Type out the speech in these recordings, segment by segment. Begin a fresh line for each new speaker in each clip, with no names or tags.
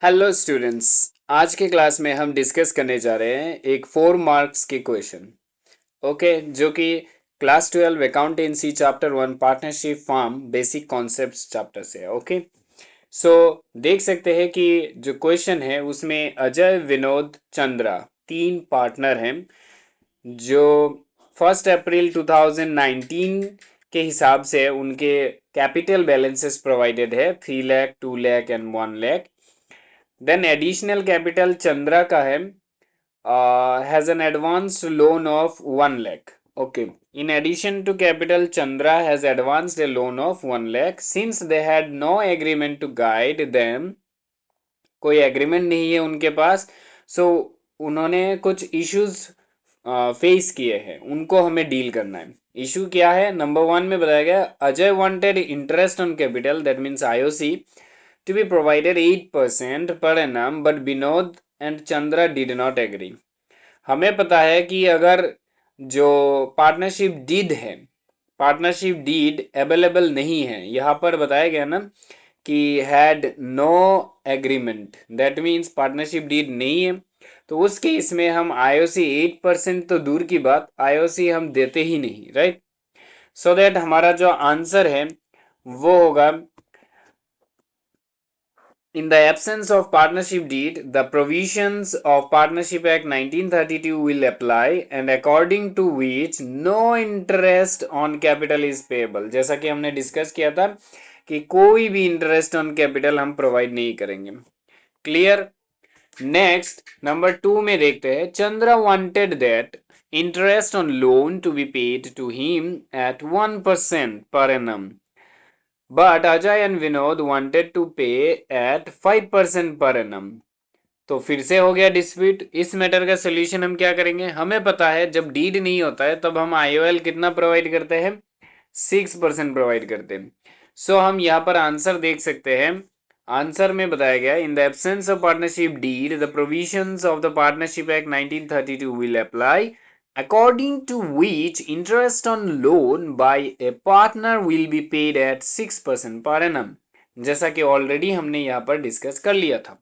Hello students. आज के class में हम डिस्कस करने जा रहे हैं एक 4 मार्क्स के क्वेश्चन। ओके, जो कि class 12 accountancy chapter 1 partnership form basic concepts chapter से है। ओके, सो देख सकते हैं कि जो क्वेश्चन है उसमें अजय, विनोद, चंद्रा 3 पार्टनर हैं जो 1 अप्रैल 2019 के हिसाब से उनके कैपिटल बैलेंसेस प्रोवाइडेड है 3 lakh, 2 lakh and 1 lakh. Then additional capital Chandra का है has an advanced loan of 1 lakh. Okay. In addition to capital, Chandra has advanced a loan of 1 lakh. Since they had no agreement to guide them, कोई agreement नहीं है उनके पास, सो उन्होंने कुछ issues face किए हैं, उनको हमें डील करना है। इशू क्या है? नंबर 1 में बताया गया Ajay wanted interest on capital, that means IOC, to be provided 8% per annum, but Binod and Chandra did not agree. हमें पता है कि अगर जो पार्टनरशिप डीड है, पार्टनरशिप डीड अवेलेबल नहीं है, यहाँ पर बताया गया ना कि had no agreement, that means partnership deed नहीं है। तो उस केस में हम आईओसी 8% तो दूर की बात, आईओसी हम देते ही नहीं, राइट। सो दैट हमारा जो आंसर है वो होगा in the absence of partnership deed, the provisions of Partnership Act 1932 will apply, and according to which no interest on capital is payable. जैसा कि हमने डिस्कस किया था कि कोई भी इंटरेस्ट ऑन कैपिटल हम प्रोवाइड नहीं करेंगे। क्लियर? नेक्स्ट नंबर 2 में देखते हैं, Chandra wanted that interest on loan to be paid to him at 1% per annum. But Ajay and Vinod wanted to pay at 5% per annum. तो फिर से हो गया डिस्प्यूट। इस मैटर का सोल्यूशन हम क्या करेंगे? हमें पता है जब डीड नहीं होता है तब हम आईओएल कितना प्रोवाइड करते हैं? 6% प्रोवाइड करते हैं। सो हम यहाँ पर आंसर देख सकते हैं। आंसर में बताया गया इन the absence of partnership deed the provisions of the partnership act 1932 will apply, according to which interest on loan by a partner will be paid at 6% per annum, जैसा कि ऑलरेडी हमने यहां पर डिस्कस कर लिया था।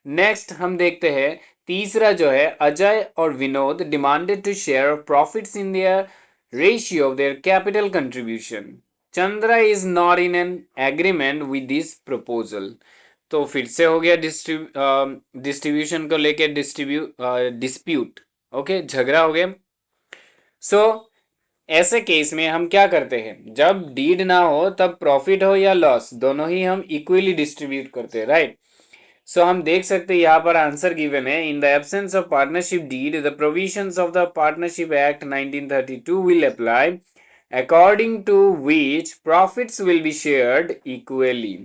नेक्स्ट हम देखते हैं तीसरा जो है, अजय और Vinod demanded to share profits in their ratio of their capital contribution. Chandra is not in an agreement with this proposal. तो फिर से हो गया डिस्ट्रीब्यूशन को लेके डिस्प्यूट। ओके, झगड़ा हो गया। सो ऐसे केस में हम क्या करते हैं? जब डीड ना हो तब प्रॉफिट हो या लॉस दोनों ही हम इक्वली डिस्ट्रीब्यूट करते हैं, राइट। सो हम देख सकते हैं यहाँ पर आंसर गिवन है in the absence of partnership deed the provisions of the partnership act 1932 will apply, according to which profits will be shared equally.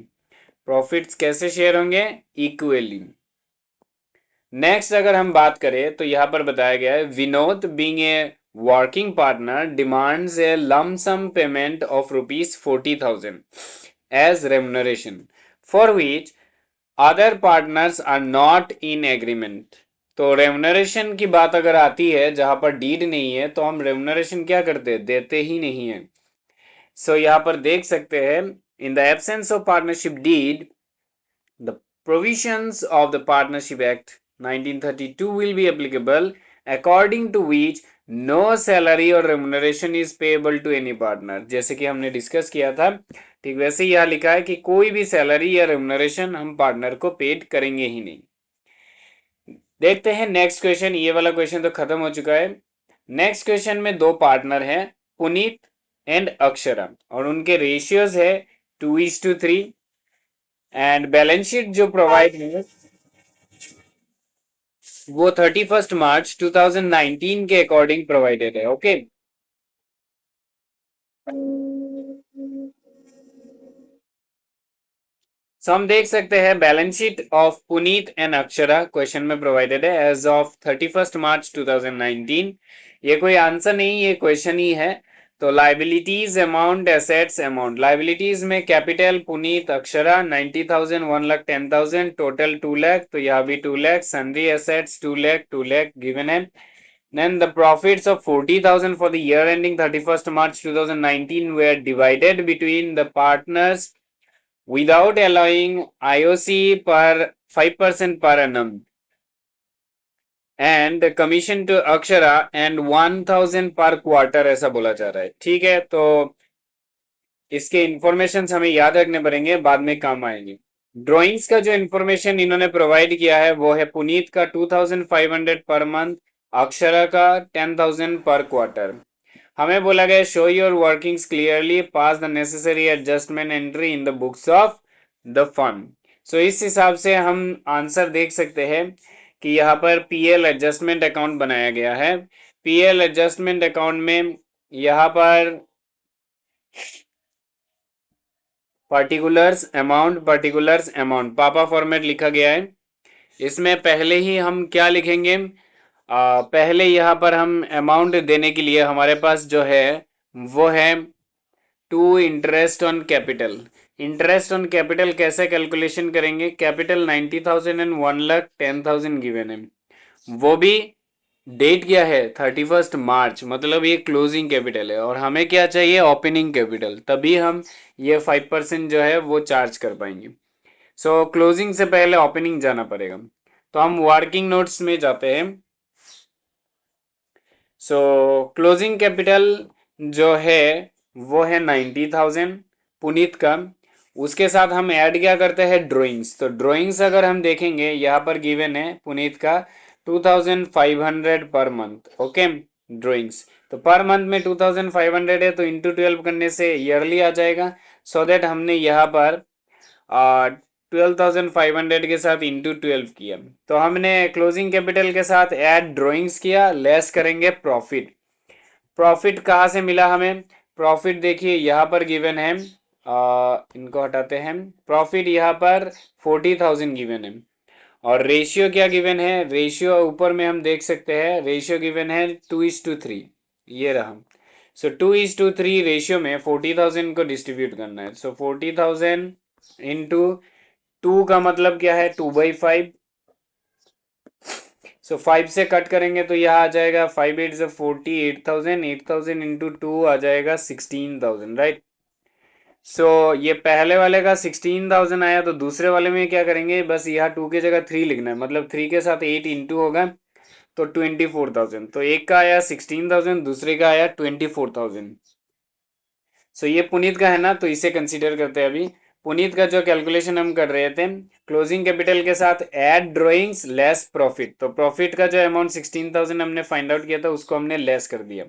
Profits कैसे शेयर होंगे? इक्वली। नेक्स्ट अगर हम बात करें तो यहाँ पर बताया गया है Vinod being a working partner demands a lump sum payment of ₹40,000 as remuneration for which other partners are not in agreement. तो रेमुनरेशन की बात अगर आती है जहां पर डीड नहीं है तो हम रेमुनरेशन क्या करते हैं? देते ही नहीं है। सो यहाँ पर देख सकते हैं इन the absence of partnership deed the provisions of the Partnership Act 1932 will be applicable, according to which no salary or remuneration is payable to any partner। जैसे कि हमने डिस्कस किया था ठीक वैसे ही यहाँ लिखा है कि कोई भी सैलरी या रेमुनरेशन हम पार्टनर को पेड करेंगे ही नहीं। देखते हैं नेक्स्ट क्वेश्चन। ये वाला क्वेश्चन तो खत्म हो चुका है। नेक्स्ट क्वेश्चन में 2 पार्टनर हैं, पुनीत एंड अक्षरा, और उनके रेशियोज है 2:3 एंड बैलेंस शीट जो प्रोवाइड है वो 31 मार्च 2019 के अकॉर्डिंग प्रोवाइडेड है। ओके, सो हम देख सकते हैं balance sheet of Puneet and Akshara question में प्रोवाइडेड है एज ऑफ 31 मार्च 2019। ये कोई आंसर नहीं, ये क्वेश्चन ही है। तो liabilities amount, assets amount. Liabilities में कैपिटल पुनीत अक्षरा 90,000, 1,10,000, टोटल 2 लाख, तो यहाँ भी 2 lakh. Sundry assets 2 lakh, 2 lakh given है। Then the profits of 40,000 for the year ending 31st March 2019 were divided between the partners without allowing IOC per 5% per annum and commission to Akshara and 1000 per quarter, ऐसा बोला जा रहा है। ठीक है, तो इसके इंफॉर्मेशन हमें याद रखने पड़ेंगे, बाद में काम आएंगे। ड्राइंग्स का जो इंफॉर्मेशन इन्होंने प्रोवाइड किया है वो है पुनीत का 2500 पर मंथ, अक्षरा का 10,000 पर क्वार्टर। हमें बोला गया show your workings clearly, pass the necessary adjustment entry in the books of the fund. So इस हिसाब से हम आंसर देख सकते हैं कि यहाँ पर पीएल एडजस्टमेंट अकाउंट बनाया गया है। पीएल एडजस्टमेंट अकाउंट में यहाँ पर पर्टिकुलर्स अमाउंट पापा फॉर्मेट लिखा गया है। इसमें पहले ही हम क्या लिखेंगे, पहले यहाँ पर हम अमाउंट देने के लिए हमारे पास जो है वो है two interest on capital. Interest on capital कैसे कैलकुलेशन करेंगे, कैपिटल 90,000 एंड 1,10,000 गिवन है, वो भी डेट क्या है 31 मार्च, मतलब ये क्लोजिंग कैपिटल है और हमें क्या चाहिए ओपनिंग कैपिटल, तभी हम ये 5% जो है वो चार्ज कर पाएंगे। सो क्लोजिंग से पहले ओपनिंग जाना पड़ेगा, तो हम वर्किंग नोट्स में जाते हैं। सो क्लोजिंग कैपिटल जो है वो है 90,000 पुनीत का। उसके साथ हम ऐड क्या करते हैं ड्राइंग्स, तो ड्राइंग्स अगर हम देखेंगे यहाँ पर गिवन है पुनीत का 2500 पर मंथ। ओके, ड्राइंग्स तो पर मंथ में 2500 है, तो इंटू 12 करने से ईयरली आ जाएगा। सो दैट हमने यहाँ पर 12,500 के साथ इंटू 12 किया, तो हमने क्लोजिंग कैपिटल के साथ ऐड ड्राइंग्स किया, लेस करेंगे प्रॉफिट। प्रॉफिट कहाँ से मिला हमें, प्रॉफिट देखिए यहाँ पर गिवन है, इनको हटाते हैं, प्रॉफिट यहाँ पर 40,000 गिवन है। और रेशियो क्या गिवन है, रेशियो ऊपर में हम देख सकते हैं, रेशियो गिवन है 2:3, ये रहा। सो 2:3 रेशियो में 40,000 को डिस्ट्रीब्यूट करना है। सो 40,000 इंटू 2 का मतलब क्या है 2/5। सो 5 से कट करेंगे तो यह आ जाएगा 5 8 40, 8,000, 8,000 इंटू 2 आ जाएगा 16,000, राइट। सो ये पहले वाले का 16,000 आया, तो दूसरे वाले में क्या करेंगे, बस यहाँ 2 की जगह 3 लिखना है, मतलब 3 के साथ 8 इंटू होगा तो 24,000। तो एक का आया 16,000, दूसरे का आया 24,000। सो ये पुनीत का है ना, तो इसे कंसीडर करते हैं अभी। पुनीत का जो कैलकुलेशन हम कर रहे थे, क्लोजिंग कैपिटल के साथ ऐड ड्राइंग्स लेस प्रॉफिट, तो प्रॉफिट का जो अमाउंट 16,000 हमने फाइंड आउट किया था उसको हमने लेस कर दिया।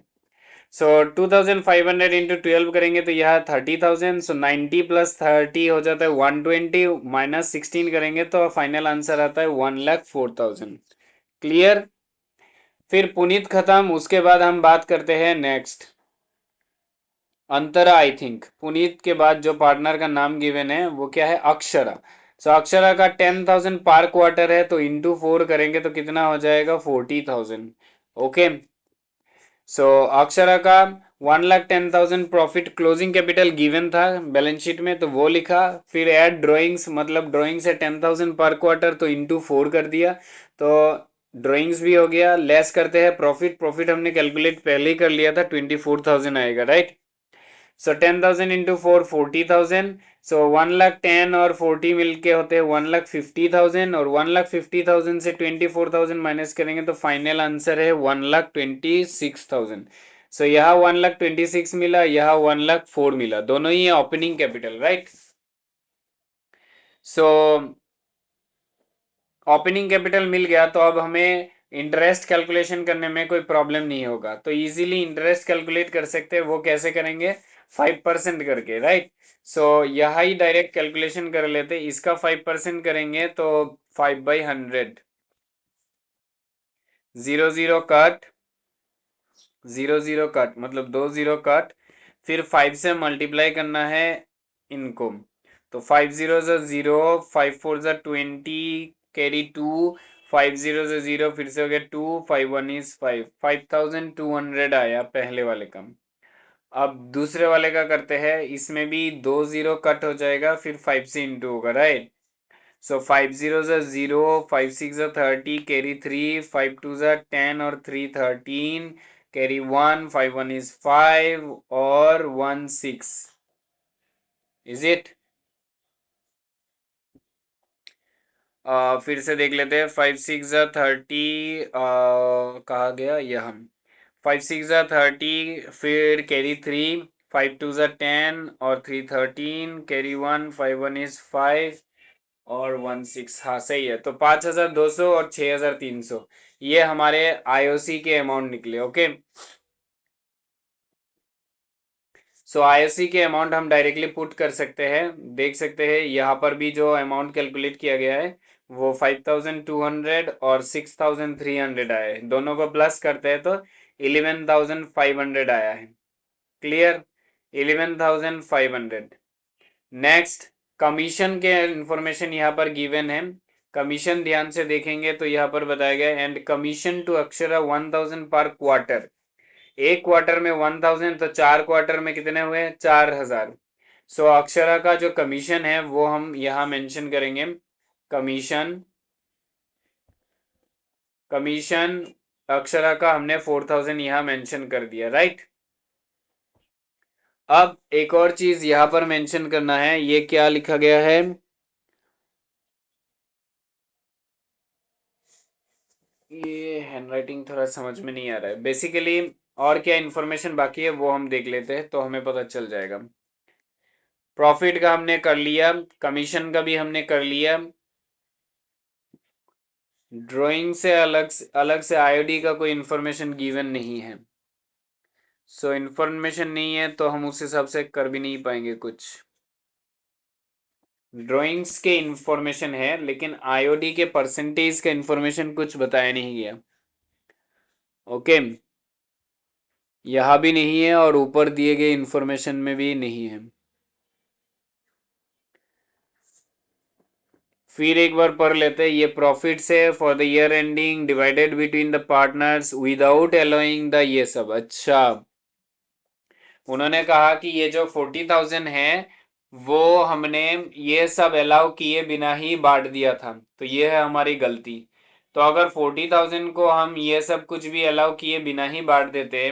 सो 2,500 इंटू 12 करेंगे तो यह 30,000। सो 90 प्लस 30 हो जाता है 120, माइनस 16 करेंगे तो फाइनल आंसर आता है 1,04,000। क्लियर। फिर पुनीत खत्म, उसके बाद हम बात करते हैं next Antara. I think Puneet के बाद जो पार्टनर का नाम गिवन है वो क्या है, अक्षरा। सो अक्षरा का 10,000 पर क्वार्टर है, तो इंटू 4 करेंगे तो कितना हो जाएगा 40,000। ओके, सो अक्षरा का 1,10,000 प्रॉफिट क्लोजिंग कैपिटल गिवन था बैलेंस शीट में, तो वो लिखा। फिर ऐड ड्राइंग्स, मतलब ड्राइंग्स है 10,000 पर क्वार्टर, तो इंटू 4 कर दिया, तो ड्राइंग्स भी हो गया। लेस करते हैं प्रॉफिट, प्रॉफिट हमने कैलकुलेट पहले ही कर लिया था 24,000 आएगा, राइट। सो 10,000 इंटू 4 40,000। सो 1,10,000 और 40 मिलके होते हैं 1,50,000, और 1,50,000 से 24,000 माइनस करेंगे तो फाइनल आंसर है 1,26,000। सो यहाँ 1,26,000 मिला, यहाँ 1,04,000 मिला, दोनों ही है opening capital, right. So opening capital मिल गया, तो अब हमें इंटरेस्ट कैलकुलेशन करने में कोई प्रॉब्लम नहीं होगा, तो इजीली इंटरेस्ट कैलकुलेट कर सकते हैं। वो कैसे करेंगे, 5% करके, राइट। सो यहाँ ही डायरेक्ट कैलकुलेशन कर लेते, इसका 5% करेंगे तो 5/100, 0 0 कट, 0 0 कट, मतलब 2 0 कट, फिर 5 से मल्टीप्लाई करना है इनको, तो 5 0 0, 5 4 20, कैरी 2, 5 0 0, फिर से हो गया 2, 5 1 इज 5, 5,200 आया पहले वाले का। अब दूसरे वाले का करते हैं, इसमें भी 2 0 कट हो जाएगा, फिर 5 से इंटू होगा, राइट। सो 5 0 0, 5 6 30, कैरी 3, 5 2 10 और 3 13, कैरी 1, 5 1 इज 5 और 1 6, इज इट। फिर से देख लेते हैं। 5 6 30, कहा गया यह 5 6 30, फिर कैरी 3, 5 2 10 और 3 13, कैरी 1, 5 1 इज 5 और 1 6। हाँ सही है। तो 5200 और 6300 ये हमारे आईओसी के अमाउंट निकले। ओके, सो आईओसी के अमाउंट हम डायरेक्टली पुट कर सकते हैं। देख सकते हैं यहाँ पर भी जो अमाउंट कैलकुलेट किया गया है वो 5200 और 6300 आया है। दोनों को प्लस करते हैं तो 11500 आया है। क्लियर, 11500। नेक्स्ट, कमीशन के इंफॉर्मेशन यहाँ पर गिवन है। कमीशन ध्यान से देखेंगे तो यहाँ पर बताया गया है, and commission to Akshara 1000 per quarter. एक क्वार्टर में 1000 तो 4 क्वार्टर में कितने हुए? 4000। सो अक्षरा का जो कमीशन है वो हम यहाँ मेंशन करेंगे। कमीशन, कमीशन अक्षरा का हमने 4000 यहाँ मेंशन कर दिया, राइट। अब एक और चीज यहाँ पर मेंशन करना है, ये क्या लिखा गया है? ये हैंडराइटिंग थोड़ा समझ में नहीं आ रहा है बेसिकली। और क्या इन्फॉर्मेशन बाकी है वो हम देख लेते हैं तो हमें पता चल जाएगा। प्रॉफिट का हमने कर लिया, कमीशन का भी हमने कर लिया। ड्राइंग से अलग से आईओडी का कोई इन्फॉर्मेशन गिवन नहीं है। सो इन्फॉर्मेशन नहीं है तो हम उस हिसाब से कर भी नहीं पाएंगे कुछ। ड्राइंग्स के इन्फॉर्मेशन है लेकिन आईओडी के परसेंटेज का इन्फॉर्मेशन कुछ बताया नहीं गया। ओके, यहां भी नहीं है और ऊपर दिए गए इन्फॉर्मेशन में भी नहीं है। फिर एक बार पढ़ लेते हैं। ये प्रॉफिट से for the year ending divided between the partners without allowing the, ये सब। अच्छा, उन्होंने कहा कि ये जो 40,000 है वो हमने ये सब अलाउ किए बिना ही बांट दिया था, तो ये है हमारी गलती। तो अगर 40,000 को हम ये सब कुछ भी अलाउ किए बिना ही बांट देते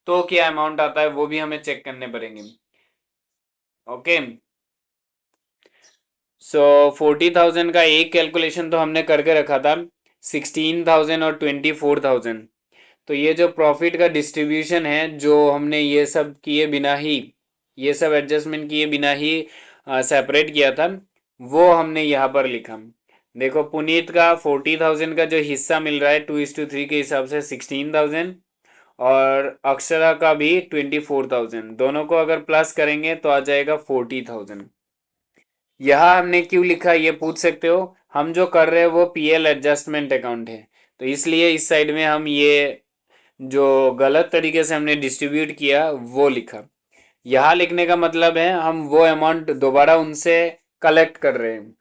तो क्या अमाउंट आता है वो भी हमें चेक करने पड़ेंगे। ओके, सो 40,000 का एक कैलकुलेशन तो हमने करके रखा था, 16,000 और 24,000। तो ये जो प्रॉफिट का डिस्ट्रीब्यूशन है जो हमने ये सब किए बिना ही, ये सब एडजस्टमेंट किए बिना ही सेपरेट किया था, वो हमने यहाँ पर लिखा। देखो, पुनीत का 40,000 का जो हिस्सा मिल रहा है 2:3 के हिसाब से 16,000, और अक्षरा का भी 24,000। दोनों को अगर प्लस करेंगे तो आ जाएगा 40,000। यहाँ हमने क्यों लिखा ये पूछ सकते हो। हम जो कर रहे हैं वो पीएल एडजस्टमेंट अकाउंट है, तो इसलिए इस साइड में हम ये जो गलत तरीके से हमने डिस्ट्रीब्यूट किया वो लिखा। यहाँ लिखने का मतलब है हम वो अमाउंट दोबारा उनसे कलेक्ट कर रहे हैं।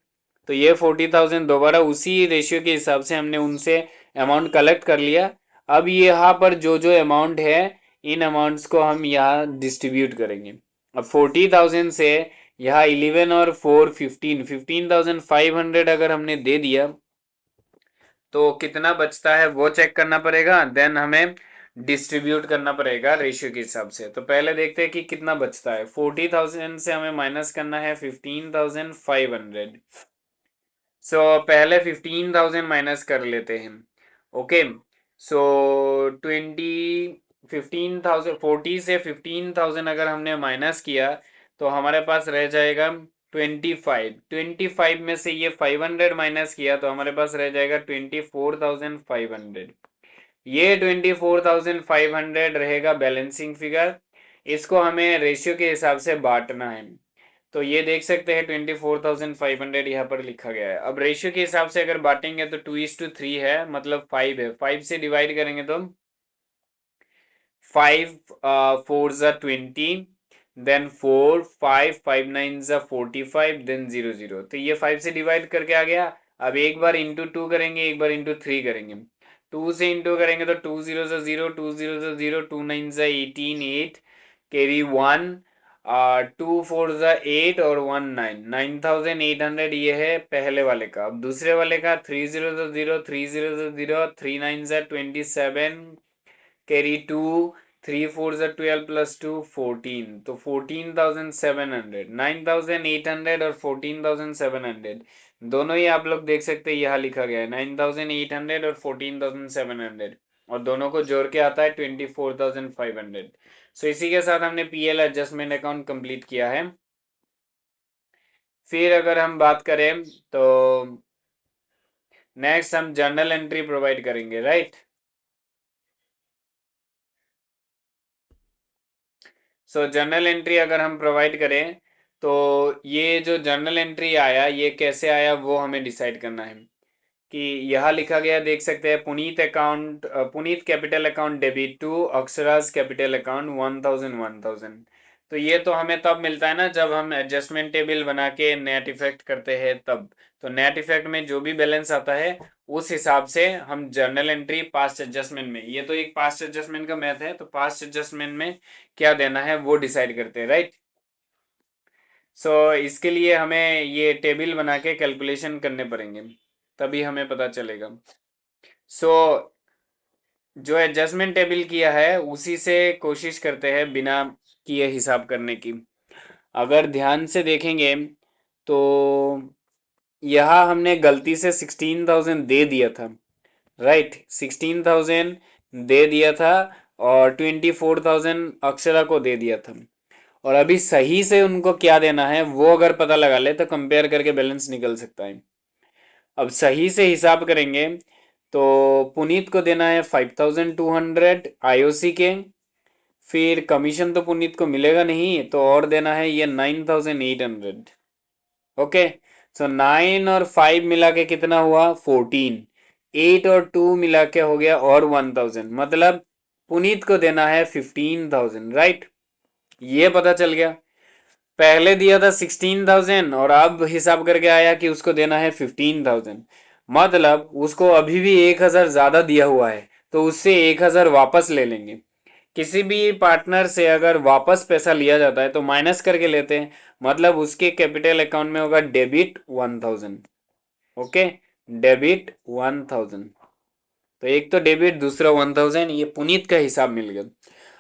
तो ये 40,000 दोबारा उसी रेशियो के हिसाब से हमने उनसे अमाउंट कलेक्ट कर लिया। अब यहाँ पर जो जो अमाउंट है इन अमाउंट्स को हम यहाँ डिस्ट्रीब्यूट करेंगे। अब 40,000 से यहाँ 11 और 4 15, 15,500 अगर हमने दे दिया तो कितना बचता है वो चेक करना पड़ेगा, देन हमें डिस्ट्रीब्यूट करना पड़ेगा रेशियो के हिसाब से। तो पहले देखते हैं कि कितना बचता है। 40,000 से हमें माइनस करना है 15,500। सो पहले 15,000 माइनस कर लेते हैं। ओके, सो 15,000, 40 से 15,000 अगर हमने माइनस किया तो हमारे पास रह जाएगा 25। 25 में से ये 500 माइनस किया तो हमारे पास रह जाएगा 24,500। ये 24,500 रहेगा बैलेंसिंग फिगर। इसको हमें रेशियो के हिसाब से बांटना है। तो ये देख सकते हैं 24,500 यहाँ पर लिखा गया है। अब रेशियो के हिसाब से अगर बांटेंगे तो 2:3 है, मतलब 5 है। 5 से डिवाइड करेंगे तो 5 4 ज़ा 20, देन 4 5 5 9 ज़ा 45, देन 0 0। तो ये 5 से डिवाइड करके आ गया। अब एक बार इंटू 2 करेंगे, एक बार इंटू 3 करेंगे। 2 से इंटू करेंगे तो 2 0 ज़ा 0, 2 0 ज़ा 0, 2 9 ज़ा 18, 8 कैरी 1, 2 4 ज़ा 8 और 1 9, 9,800 ये है पहले वाले का। अब दूसरे वाले का 3 0 ज़ा 0, 3 0 ज़ा 0, 3 9 ज़ा 27, कैरी 2, 3 4 ज़ा 12 प्लस 2 14। तो 14,700, 9,800 और 14,700 दोनों ही आप लोग देख सकते हैं, यहाँ लिखा गया है 9,800 और 14,700, और दोनों को जोड़ के आता है 24,500। सो इसी के साथ हमने पीएल एडजस्टमेंट अकाउंट कंप्लीट किया है। फिर अगर हम बात करें तो नेक्स्ट हम जर्नल एंट्री प्रोवाइड करेंगे, राइट। सो जर्नल एंट्री अगर हम प्रोवाइड करें तो ये जो जर्नल एंट्री आया ये कैसे आया वो हमें डिसाइड करना है। कि यहाँ लिखा गया देख सकते हैं, Puneet account, Puneet capital account debit to Akshraj capital account 1,000। तो ये तो हमें तब मिलता है ना जब हम एडजस्टमेंट टेबल बना के नेट इफेक्ट करते हैं तब। तो नेट इफेक्ट में जो भी बैलेंस आता है उस हिसाब से हम जर्नल एंट्री पास्ट एडजस्टमेंट में, ये तो एक पास्ट एडजस्टमेंट का मैथ है, तो पास्ट एडजस्टमेंट में क्या देना है वो डिसाइड करते हैं, राइट। सो इसके लिए हमें ये टेबल बना के कैलकुलेशन करने पड़ेंगे, तभी हमें पता चलेगा। सो जो एडजस्टमेंट टेबल किया है उसी से कोशिश करते हैं बिना किए हिसाब करने की। अगर ध्यान से देखेंगे तो यहाँ हमने गलती से 16,000 दे दिया था, राइट। 16,000 दे दिया था और 24,000 अक्षरा को दे दिया था। और अभी सही से उनको क्या देना है वो अगर पता लगा ले तो कंपेयर करके बैलेंस निकल सकता है। अब सही से हिसाब करेंगे तो पुनीत को देना है 5,200 आईओसी के, फिर कमीशन तो पुनीत को मिलेगा नहीं तो और देना है ये 9,800। ओके, सो 9 और 5 मिला के कितना हुआ 14, 8 और 2 मिला के हो गया और 1,000, मतलब पुनीत को देना है 15,000, राइट। ये पता चल गया। पहले दिया था 16,000 और अब हिसाब करके आया कि उसको देना है 15,000, मतलब उसको अभी भी 1,000 ज्यादा दिया हुआ है, तो उससे 1,000 वापस ले लेंगे। किसी भी पार्टनर से अगर वापस पैसा लिया जाता है तो माइनस करके लेते हैं, मतलब उसके कैपिटल अकाउंट में होगा डेबिट 1,000। ओके, डेबिट 1,000, तो एक तो डेबिट दूसरा 1,000, ये पुनीत का हिसाब मिल गया।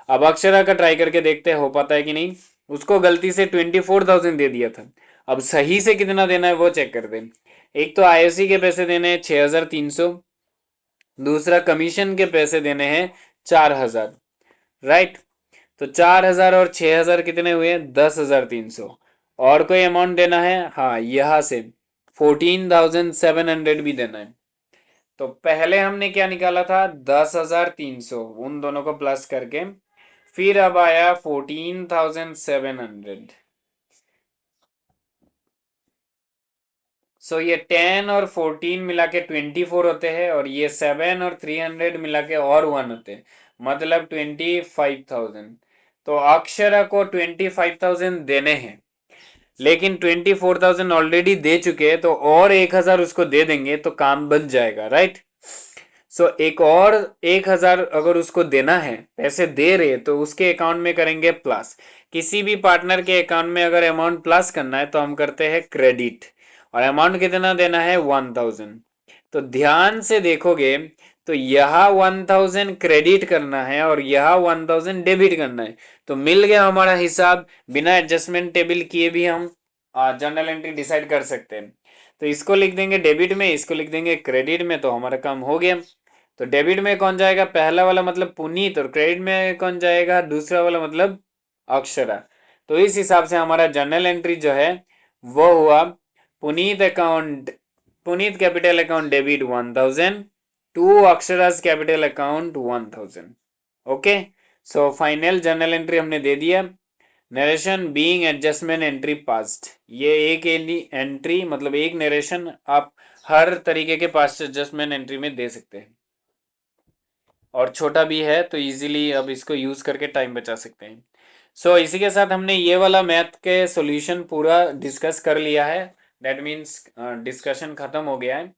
अब अक्षरा का ट्राई करके देखते हैं हो पाता है कि नहीं। उसको गलती से 24,000 दे दिया था, अब सही से कितना देना है वो चेक कर दे। एक तो आईओसी के पैसे देने हैं 6,300, दूसरा कमीशन के पैसे देने हैं 4,000, राइट। तो 4,000 और 6,000 कितने हुए 10,300। और कोई अमाउंट देना है, हाँ यहां से 14,700 भी देना है। तो पहले हमने क्या निकाला था 10,300, उन दोनों को प्लस करके, फिर अब आया 14,700। सो ये 10 और 14 मिला के 24 होते हैं, और ये 7 और 300 मिला के और 1 होते हैं, मतलब 25,000। तो अक्षरा को 25,000 देने हैं, लेकिन 24,000 ऑलरेडी दे चुके हैं, तो और 1,000 उसको दे देंगे तो काम बन जाएगा, राइट। सो एक और 1,000 अगर उसको देना है, पैसे दे रहे तो उसके अकाउंट में करेंगे प्लस। किसी भी पार्टनर के अकाउंट में अगर अमाउंट प्लस करना है तो हम करते हैं क्रेडिट, और अमाउंट कितना देना है 1,000। तो ध्यान से देखोगे तो यहाँ 1,000 क्रेडिट करना है और यहाँ 1,000 डेबिट करना है, तो मिल गया हमारा हिसाब। बिना एडजस्टमेंट टेबल किए भी हम जर्नल एंट्री डिसाइड कर सकते हैं। तो इसको लिख देंगे डेबिट में, इसको लिख देंगे क्रेडिट में, तो हमारा काम हो गया। तो डेबिट में कौन जाएगा, पहला वाला मतलब पुनीत, और क्रेडिट में कौन जाएगा, दूसरा वाला मतलब अक्षरा। तो इस हिसाब से हमारा जर्नल एंट्री जो है वो हुआ Puneet account, Puneet capital account debit 1,000 to Akshraj capital account 1,000। Okay, so final journal entry हमने दे दिया। Narration being adjustment entry passed, ये एक एंट्री मतलब एक नरेशन आप हर तरीके के पास्ट एडजस्टमेंट एंट्री में दे सकते हैं, और छोटा भी है तो इजीली अब इसको यूज करके टाइम बचा सकते हैं। सो इसी के साथ हमने ये वाला मैथ के सॉल्यूशन पूरा डिस्कस कर लिया है, दैट मीन्स डिस्कशन खत्म हो गया है।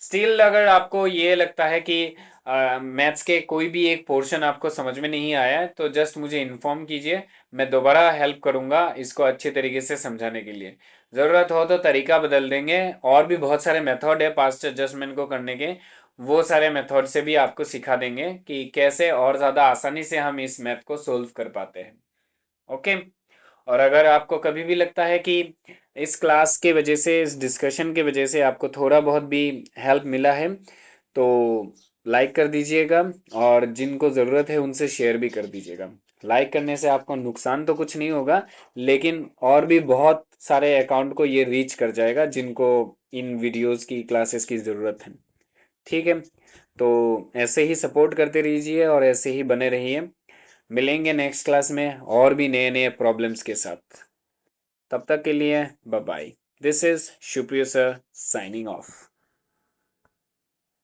स्टिल अगर आपको ये लगता है कि मैथ्स के कोई भी एक पोर्शन आपको समझ में नहीं आया है तो जस्ट मुझे इन्फॉर्म कीजिए, मैं दोबारा हेल्प करूंगा इसको अच्छे तरीके से समझाने के लिए। ज़रूरत हो तो तरीका बदल देंगे, और भी बहुत सारे मेथड है पास्ट एडजस्टमेंट को करने के, वो सारे मेथड से भी आपको सिखा देंगे कि कैसे और ज़्यादा आसानी से हम इस मैथ को सोल्व कर पाते हैं। ओके, और अगर आपको कभी भी लगता है कि इस क्लास के वजह से, इस डिस्कशन के वजह से आपको थोड़ा बहुत भी हेल्प मिला है, तो लाइक कर दीजिएगा, और जिनको ज़रूरत है उनसे शेयर भी कर दीजिएगा। लाइक करने से आपको नुकसान तो कुछ नहीं होगा, लेकिन और भी बहुत सारे अकाउंट को ये रीच कर जाएगा जिनको इन वीडियोस की, क्लासेस की ज़रूरत है। ठीक है, तो ऐसे ही सपोर्ट करते रहिए और ऐसे ही बने रहिए। मिलेंगे नेक्स्ट क्लास में और भी नए नए प्रॉब्लम्स के साथ। तब तक के लिए bye bye. This is Supriya sir signing of.